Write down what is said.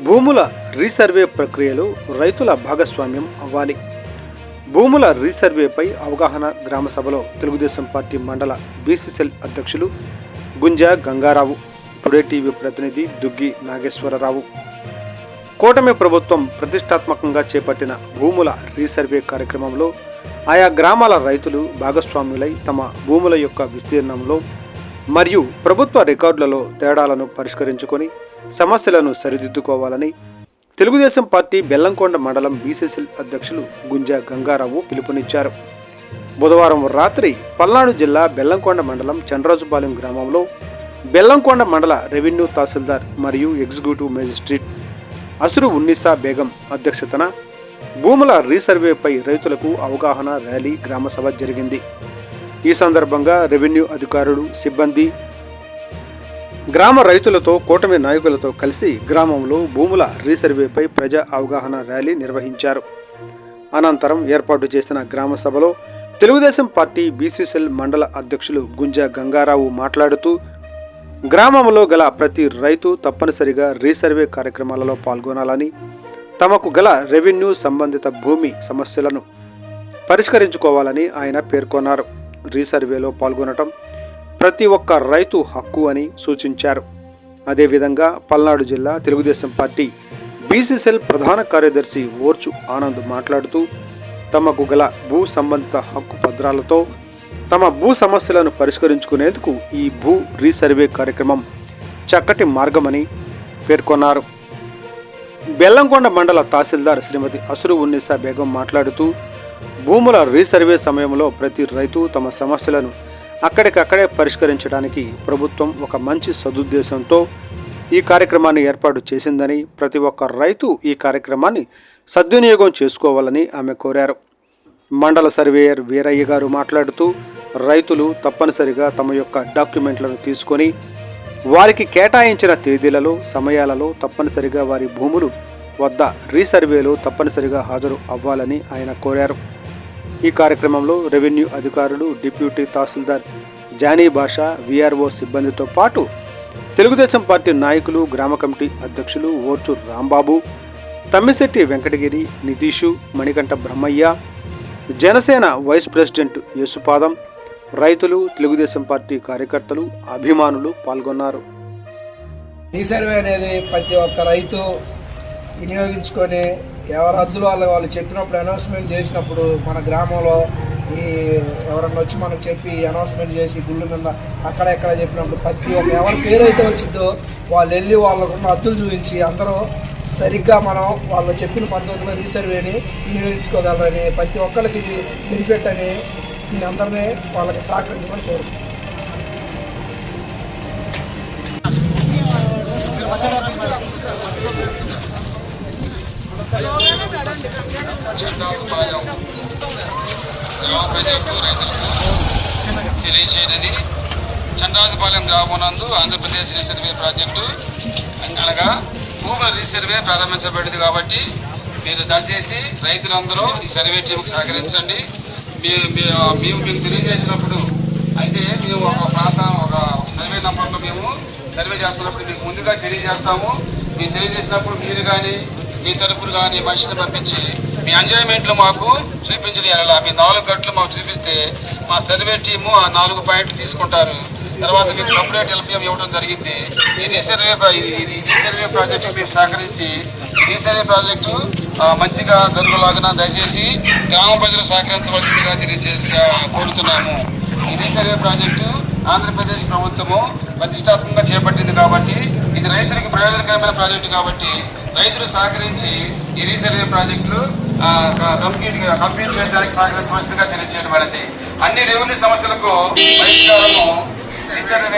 భూముల రీసర్వే ప్రక్రియలో రైతుల భాగస్వామ్యం అవ్వాలి. భూముల రీసర్వేపై అవగాహన గ్రామ సభలో తెలుగుదేశం పార్టీ మండల బీసీసీఎల్ అధ్యక్షులు గుంజా గంగారావు, టుడే టీవీ ప్రతినిధి దుగ్గి నాగేశ్వరరావు. కూటమి ప్రభుత్వం ప్రతిష్టాత్మకంగా చేపట్టిన భూముల రీసర్వే కార్యక్రమంలో ఆయా గ్రామాల రైతులు భాగస్వాములై తమ భూముల యొక్క విస్తీర్ణంలో మరియు ప్రభుత్వ రికార్డులలో తేడాలను పరిష్కరించుకొని సమస్యలను సరిదిద్దుకోవాలని తెలుగుదేశం పార్టీ బెల్లంకొండ మండలం బీసీసీఎల్ అధ్యక్షులు గుంజా గంగారావు పిలుపునిచ్చారు. బుధవారం రాత్రి పల్నాడు జిల్లా బెల్లంకొండ మండలం చంద్రరాజుపాలెం గ్రామంలో బెల్లంకొండ మండల రెవెన్యూ తహసీల్దార్ మరియు ఎగ్జిక్యూటివ్ మేజిస్ట్రేట్ అసురు ఉన్నీసా బేగం అధ్యక్షతన భూముల రీసర్వేపై రైతులకు అవగాహన ర్యాలీ గ్రామసభ జరిగింది. ఈ సందర్భంగా రెవెన్యూ అధికారులు, సిబ్బంది గ్రామ రైతులతో కూటమి నాయకులతో కలిసి గ్రామంలో భూముల రీసర్వేపై ప్రజా అవగాహన ర్యాలీ నిర్వహించారు. అనంతరం ఏర్పాటు చేసిన గ్రామ సభలో తెలుగుదేశం పార్టీ బీసీసీఎల్ మండల అధ్యక్షులు గుంజా గంగారావు మాట్లాడుతూ, గ్రామంలో గల ప్రతి రైతు తప్పనిసరిగా రీసర్వే కార్యక్రమాలలో పాల్గొనాలని, తమకు గల రెవెన్యూ సంబంధిత భూమి సమస్యలను పరిష్కరించుకోవాలని ఆయన పేర్కొన్నారు. రీసర్వేలో పాల్గొనటం ప్రతి ఒక్క రైతు హక్కు అని సూచించారు. అదేవిధంగా పల్నాడు జిల్లా తెలుగుదేశం పార్టీ బీసీసీఎల్ ప్రధాన కార్యదర్శి ఓర్చు ఆనంద్ మాట్లాడుతూ, తమకు గల భూ సంబంధిత హక్కు పత్రాలతో తమ భూ సమస్యలను పరిష్కరించుకునేందుకు ఈ భూ రీసర్వే కార్యక్రమం చక్కటి మార్గమని పేర్కొన్నారు. బెల్లంకొండ మండల తహసీల్దార్ శ్రీమతి అసురు ఉన్నీసా బేగం మాట్లాడుతూ, భూముల రీసర్వే సమయంలో ప్రతి రైతు తమ సమస్యలను అక్కడికక్కడే పరిష్కరించడానికి ప్రభుత్వం ఒక మంచి సదుద్దేశంతో ఈ కార్యక్రమాన్ని ఏర్పాటు చేసిందని, ప్రతి ఒక్క రైతు ఈ కార్యక్రమాన్ని సద్వినియోగం చేసుకోవాలని ఆమె కోరారు. మండల సర్వేయర్ వీరయ్య గారు మాట్లాడుతూ, రైతులు తప్పనిసరిగా తమ యొక్క డాక్యుమెంట్లను తీసుకొని వారికి కేటాయించిన తేదీలలో, సమయాలలో తప్పనిసరిగా వారి భూములు వద్ద రీసర్వేలో తప్పనిసరిగా హాజరు అవ్వాలని ఆయన కోరారు. ఈ కార్యక్రమంలో రెవెన్యూ అధికారులు, డిప్యూటీ తహసీల్దార్ జానీ భాషా, వీఆర్ఓ సిబ్బందితో పాటు తెలుగుదేశం పార్టీ నాయకులు, గ్రామ కమిటీ అధ్యక్షులు ఓర్చు రాంబాబు, తమ్మిశెట్టి వెంకటగిరి, నితీషు, మణికంఠ బ్రహ్మయ్య, జనసేన వైస్ ప్రెసిడెంట్ యేసుపాదం, రైతులు, తెలుగుదేశం పార్టీ కార్యకర్తలు, అభిమానులు పాల్గొన్నారు. రీసర్వే అనేది ప్రతి ఒక్క రైతు వినియోగించుకొని ఎవరి హద్దులు వాళ్ళు చెప్పినప్పుడు, అనౌన్స్మెంట్ చేసినప్పుడు, మన గ్రామంలో ఈ ఎవరన్నా వచ్చి మనకు చెప్పి అనౌన్స్మెంట్ చేసి గుళ్ళు మీద అక్కడెక్కడ చెప్పినప్పుడు ప్రతి ఒక్క ఎవరి పేరు అయితే వచ్చిందో వాళ్ళు వెళ్ళి వాళ్ళకున్న హద్దులు చూపించి అందరూ సరిగ్గా మనం వాళ్ళు చెప్పిన పద్ధతిలో రీసర్వేని వినియోగించుకోగలరని, ప్రతి ఒక్కరికి ఇది బెనిఫిట్ అని నేను అందరినీ వాళ్ళకి సహకరించమని కోరుతున్నాను. తెలియచేయనది చంద్రరాజుపాలెం గ్రామం నందు ఆంధ్రప్రదేశ్ రీసర్వే ప్రాజెక్టు అనగా భూముల రీసర్వే ప్రారంభించబడింది. కాబట్టి మీరు దయచేసి రైతులందరూ ఈ సర్వే టీంకి సహకరించండి. మేము మీకు తెలియజేసినప్పుడు అయితే మేము ఒక ప్రాంతం ఒక సర్వే నంబర్లో మేము సర్వే చేస్తున్నప్పుడు మీకు ముందుగా తెలియజేస్తాము. మీరు తెలియజేసినప్పుడు మీరు కానీ మీ తరపులు కానీ మనిషిని పంపించి మీ ఎంజాయ్మెంట్లు మాకు చూపించని అలా మీ 4 గంటలు మాకు చూపిస్తే మా సర్వే టీము ఆ 4 పాయింట్లు తీసుకుంటారు. తర్వాత మీకు సపరేట్ ఎల్పిఎం ఇవ్వడం జరిగింది. ఈ రీసర్వే ప్రాజెక్టు మీరు సహకరించి రీసర్వే ప్రాజెక్టు మంచిగా జరుగులాగా దయచేసి గ్రామ ప్రజలు సహకరించవలసిందిగా కోరుతున్నాము. ఈ రీసర్వే ప్రాజెక్టు ఆంధ్రప్రదేశ్ ప్రభుత్వము ప్రతిష్టాత్మకంగా చేపట్టింది కాబట్టి ఇది రైతులకు ప్రయోజనకరమైన ప్రాజెక్టు కాబట్టి రైతులు సహకరించి ఈ రీసర్వే ప్రాజెక్టులు కంప్లీట్ చేయడానికి సహకరించవలసిందిగా తెలియజేయబడింది. అన్ని రెవెన్యూ సమస్యలకు పరిష్కారము రీసర్వే